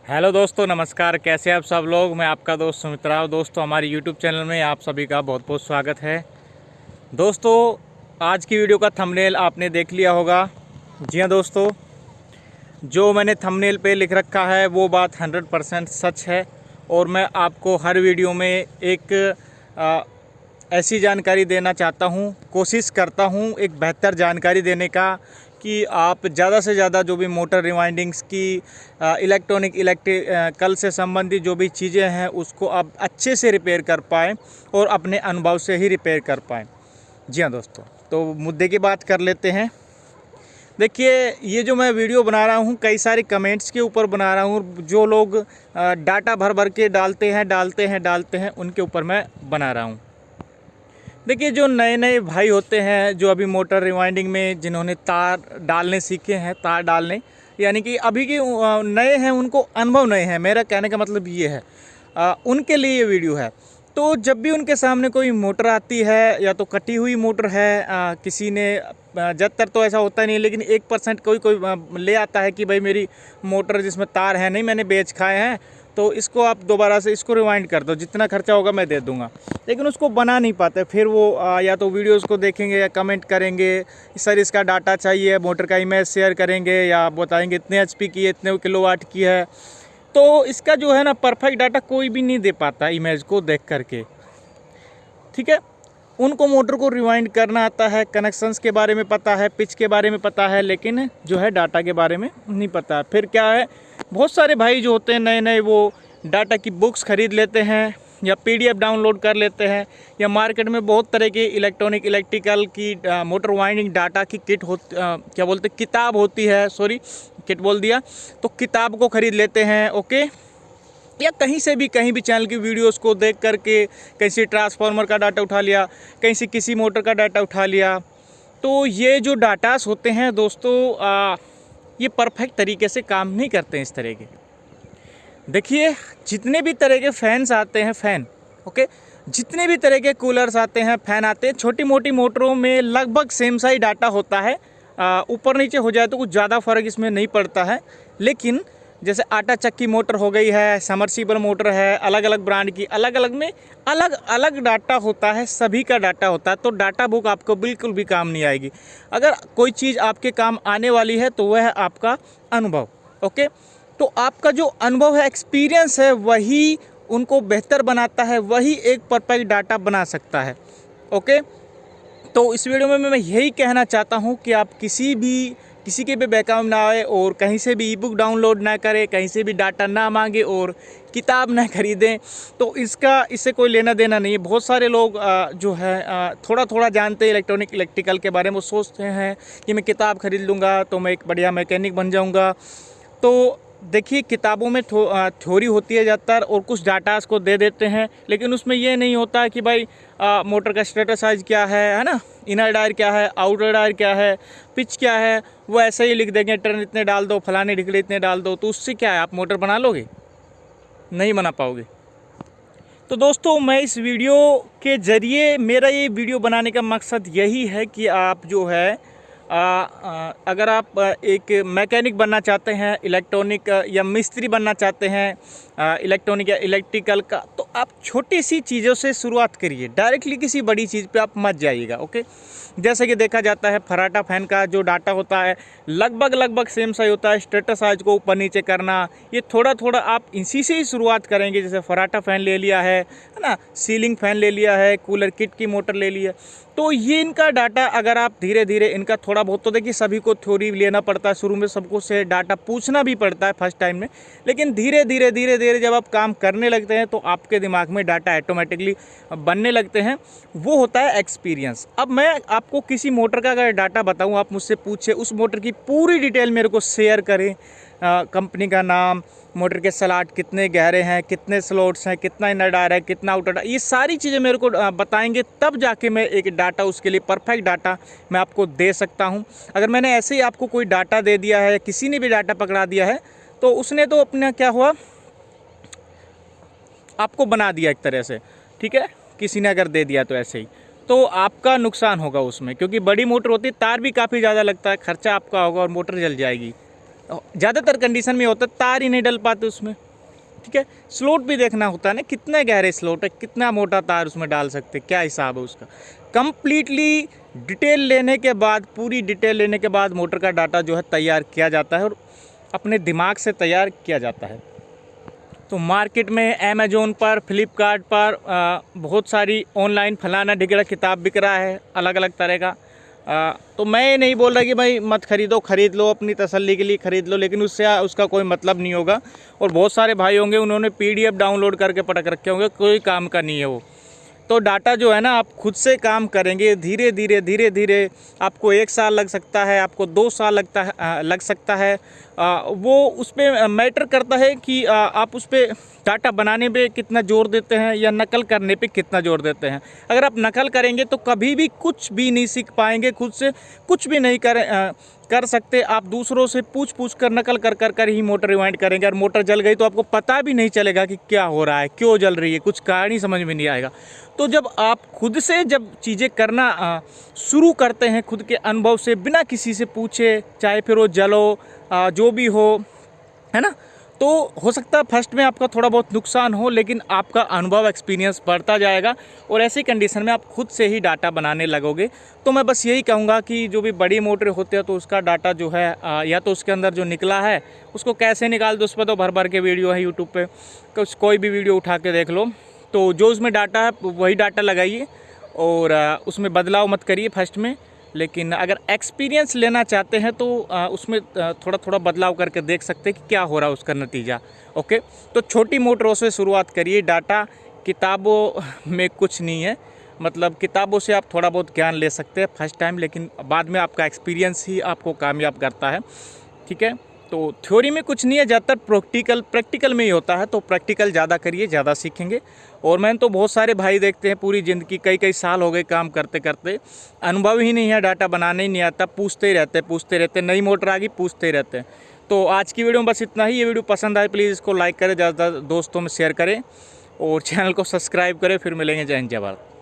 Hello दोस्तों, नमस्कार। कैसे हैं आप सब लोग। मैं आपका दोस्त सुमित्रा। दोस्तों, हमारे यूट्यूब चैनल में आप सभी का बहुत बहुत स्वागत है। दोस्तों, आज की वीडियो का थंबनेल आपने देख लिया होगा। जी हाँ दोस्तों, जो मैंने थंबनेल पे लिख रखा है वो बात 100% सच है। और मैं आपको हर वीडियो में एक ऐसी जानकारी देना चाहता हूँ, कोशिश करता हूँ एक बेहतर जानकारी देने का कि आप ज़्यादा से ज़्यादा जो भी मोटर रिवाइंडिंग्स की इलेक्ट्रिकल से संबंधित जो भी चीज़ें हैं उसको आप अच्छे से रिपेयर कर पाएँ और अपने अनुभव से ही रिपेयर कर पाएँ। जी हाँ दोस्तों, तो मुद्दे की बात कर लेते हैं। देखिए, ये जो मैं वीडियो बना रहा हूँ कई सारे कमेंट्स के ऊपर बना रहा हूँ। जो लोग डाटा भर भर के डालते हैं उनके ऊपर मैं बना रहा हूँ। देखिए, जो नए नए भाई होते हैं, जो अभी मोटर रिवाइंडिंग में जिन्होंने तार डालने सीखे हैं, तार डालने यानी कि अभी के नए हैं, उनको अनुभव नए हैं, मेरा कहने का मतलब ये है, उनके लिए ये वीडियो है। तो जब भी उनके सामने कोई मोटर आती है या तो कटी हुई मोटर है, किसी ने ज़्यादातर तो ऐसा होता नहीं, लेकिन 1% कोई कोई ले आता है कि भाई मेरी मोटर जिसमें तार है नहीं, मैंने बेच खाए हैं, तो इसको आप दोबारा से इसको रिवाइंड कर दो, जितना खर्चा होगा मैं दे दूंगा। लेकिन उसको बना नहीं पाते। फिर वो या तो वीडियोस को देखेंगे या कमेंट करेंगे, सर इसका डाटा चाहिए, मोटर का इमेज शेयर करेंगे या बताएंगे इतने एचपी की है, इतने किलोवाट की है। तो इसका जो है ना, परफेक्ट डाटा कोई भी नहीं दे पाता इमेज को देख करके। ठीक है, उनको मोटर को रिवाइंड करना आता है, कनेक्शंस के बारे में पता है, पिच के बारे में पता है, लेकिन जो है डाटा के बारे में नहीं पता। फिर क्या है, बहुत सारे भाई जो होते हैं नए नए, वो डाटा की बुक्स खरीद लेते हैं या पीडीएफ डाउनलोड कर लेते हैं, या मार्केट में बहुत तरह के इलेक्ट्रिकल की मोटर वाइंडिंग डाटा की किट क्या बोलते किताब होती है, सॉरी किट बोल दिया, तो किताब को खरीद लेते हैं। ओके, या कहीं भी चैनल की वीडियोस को देख करके कहीं से ट्रांसफार्मर का डाटा उठा लिया, कहीं से किसी मोटर का डाटा उठा लिया। तो ये जो डाटास होते हैं दोस्तों, ये परफेक्ट तरीके से काम नहीं करते हैं इस तरह के। देखिए, जितने भी तरह के फैंस आते हैं, फैन ओके, जितने भी तरह के कूलर्स आते हैं, फैन आते हैं, छोटी मोटी मोटरों में लगभग सेम सा ही डाटा होता है। ऊपर नीचे हो जाए तो कुछ ज़्यादा फ़र्क इसमें नहीं पड़ता है। लेकिन जैसे आटा चक्की मोटर हो गई है, समरसीबल मोटर है, अलग अलग ब्रांड की, अलग अलग में अलग अलग डाटा होता है, सभी का डाटा होता है। तो डाटा बुक आपको बिल्कुल भी काम नहीं आएगी। अगर कोई चीज़ आपके काम आने वाली है तो वह है आपका अनुभव। ओके, तो आपका जो अनुभव है, एक्सपीरियंस है, वही उनको बेहतर बनाता है, वही एक परफेक्ट डाटा बना सकता है। ओके, तो इस वीडियो में मैं यही कहना चाहता हूँ कि आप किसी के भी बहकावे ना आए और कहीं से भी ई बुक डाउनलोड ना करें, कहीं से भी डाटा ना मांगे और किताब ना खरीदें। तो इससे कोई लेना देना नहीं है। बहुत सारे लोग जो है थोड़ा थोड़ा जानते हैं इलेक्ट्रिकल के बारे में, वो सोचते हैं कि मैं किताब खरीद लूँगा तो मैं एक बढ़िया मैकेनिक बन जाऊँगा। तो देखिए, किताबों में थ्योरी होती है ज़्यादातर और कुछ डाटास को दे देते हैं, लेकिन उसमें ये नहीं होता कि भाई मोटर का स्टेटर साइज क्या है ना, इनर डायर क्या है, आउटर डायर क्या है, पिच क्या है। वो ऐसे ही लिख देंगे, टर्न इतने डाल दो, फलाने ढिकले इतने डाल दो। तो उससे क्या है, आप मोटर बना लोगे? नहीं बना पाओगे। तो दोस्तों, मैं इस वीडियो के ज़रिए, मेरा ये वीडियो बनाने का मकसद यही है कि आप जो है अगर आप एक मैकेनिक बनना चाहते हैं, इलेक्ट्रॉनिक या मिस्त्री बनना चाहते हैं इलेक्ट्रॉनिक या इलेक्ट्रिकल का, तो आप छोटी सी चीज़ों से शुरुआत करिए। डायरेक्टली किसी बड़ी चीज़ पे आप मत जाइएगा। ओके, जैसे कि देखा जाता है, फराटा फैन का जो डाटा होता है लगभग सेम सा ही होता है। स्टेटर साइज को ऊपर नीचे करना, ये थोड़ा थोड़ा आप इसी से ही शुरुआत करेंगे। जैसे फराटा फैन ले लिया है ना, सीलिंग फैन ले लिया है, कूलर किट की मोटर ले ली है, तो ये इनका डाटा अगर आप धीरे धीरे इनका थोड़ा बहुत, तो देखिए सभी को थ्योरी लेना पड़ता है, शुरू में सबको से डाटा पूछना भी पड़ता है फर्स्ट टाइम में, लेकिन धीरे धीरे जब आप काम करने लगते हैं तो आपके दिमाग में डाटा ऑटोमेटिकली बनने लगते हैं। वो होता है एक्सपीरियंस। अब मैं आपको किसी मोटर का अगर डाटा बताऊं, आप मुझसे पूछे, उस मोटर की पूरी डिटेल मेरे को शेयर करें, कंपनी का नाम, मोटर के स्लॉट कितने गहरे हैं, कितने स्लॉट्स हैं, कितना इनर डायर है, कितना आउटर डायर, ये सारी चीज़ें मेरे को बताएंगे, तब जाके मैं एक डाटा, उसके लिए परफेक्ट डाटा मैं आपको दे सकता हूं। अगर मैंने ऐसे ही आपको कोई डाटा दे दिया है, किसी ने भी डाटा पकड़ा दिया है, तो उसने तो अपना क्या हुआ, आपको बना दिया एक तरह से। ठीक है, किसी ने अगर दे दिया तो ऐसे ही, तो आपका नुकसान होगा उसमें, क्योंकि बड़ी मोटर होती है, तार भी काफ़ी ज़्यादा लगता है, खर्चा आपका होगा और मोटर जल जाएगी। ज़्यादातर कंडीशन में होता है तार ही नहीं डल पाते उसमें, ठीक है। स्लॉट भी देखना होता है ना, कितने गहरे स्लॉट है, कितना मोटा तार उसमें डाल सकते, क्या हिसाब है उसका। कंप्लीटली डिटेल लेने के बाद, पूरी डिटेल लेने के बाद मोटर का डाटा जो है तैयार किया जाता है और अपने दिमाग से तैयार किया जाता है। तो मार्केट में अमेज़ोन पर, फ्लिपकार्ट पर बहुत सारी ऑनलाइन फलाना ढिगड़ा किताब बिक रहा है अलग अलग तरह का। तो मैं ये नहीं बोल रहा कि भाई मत खरीदो, खरीद लो अपनी तसल्ली के लिए खरीद लो, लेकिन उससे उसका कोई मतलब नहीं होगा। और बहुत सारे भाई होंगे उन्होंने PDF डाउनलोड करके पटक रखे होंगे, कोई काम का नहीं है वो। तो डाटा जो है ना, आप खुद से काम करेंगे धीरे धीरे आपको 1 साल लग सकता है, आपको 2 साल लग सकता है। वो उस पर मैटर करता है कि आप उस पर डाटा बनाने पे कितना जोर देते हैं या नकल करने पे कितना जोर देते हैं। अगर आप नकल करेंगे तो कभी भी कुछ भी नहीं सीख पाएंगे, खुद से कुछ भी नहीं कर सकते। आप दूसरों से पूछ कर नकल कर ही मोटर रिवाइंड करेंगे, और मोटर जल गई तो आपको पता भी नहीं चलेगा कि क्या हो रहा है, क्यों जल रही है, कुछ कारण ही समझ में नहीं आएगा। तो जब आप खुद से जब चीज़ें करना शुरू करते हैं, खुद के अनुभव से, बिना किसी से पूछे, चाहे फिर वो जलो जो भी हो, है ना, तो हो सकता है फर्स्ट में आपका थोड़ा बहुत नुकसान हो, लेकिन आपका अनुभव, एक्सपीरियंस बढ़ता जाएगा और ऐसी कंडीशन में आप खुद से ही डाटा बनाने लगोगे। तो मैं बस यही कहूँगा कि जो भी बड़ी मोटर होते हैं तो उसका डाटा जो है या तो उसके अंदर जो निकला है उसको कैसे निकाल दो, उस पर तो भर के वीडियो है यूट्यूब पे, कोई भी वीडियो उठा के देख लो। तो जो उसमें डाटा है वही डाटा लगाइए और उसमें बदलाव मत करिए फर्स्ट में। लेकिन अगर एक्सपीरियंस लेना चाहते हैं तो उसमें थोड़ा बदलाव करके देख सकते हैं कि क्या हो रहा है उसका नतीजा। ओके, तो छोटी मोटरों से शुरुआत करिए। डाटा किताबों में कुछ नहीं है, मतलब किताबों से आप थोड़ा बहुत ज्ञान ले सकते हैं फर्स्ट टाइम, लेकिन बाद में आपका एक्सपीरियंस ही आपको कामयाब करता है, ठीक है। तो थ्योरी में कुछ नहीं है, ज़्यादातर प्रैक्टिकल में ही होता है। तो प्रैक्टिकल ज़्यादा करिए, ज़्यादा सीखेंगे। और मैंने तो बहुत सारे भाई देखते हैं पूरी ज़िंदगी, कई साल हो गए काम करते करते, अनुभव ही नहीं है, डाटा बनाने ही नहीं आता, पूछते ही रहते, नई मोटर आ गई पूछते ही रहते हैं। तो आज की वीडियो में बस इतना ही। ये वीडियो पसंद आए प्लीज़ इसको लाइक करें, ज़्यादा दोस्तों में शेयर करें और चैनल को सब्सक्राइब करें। फिर मिलेंगे। जय हिंद, जय भारत।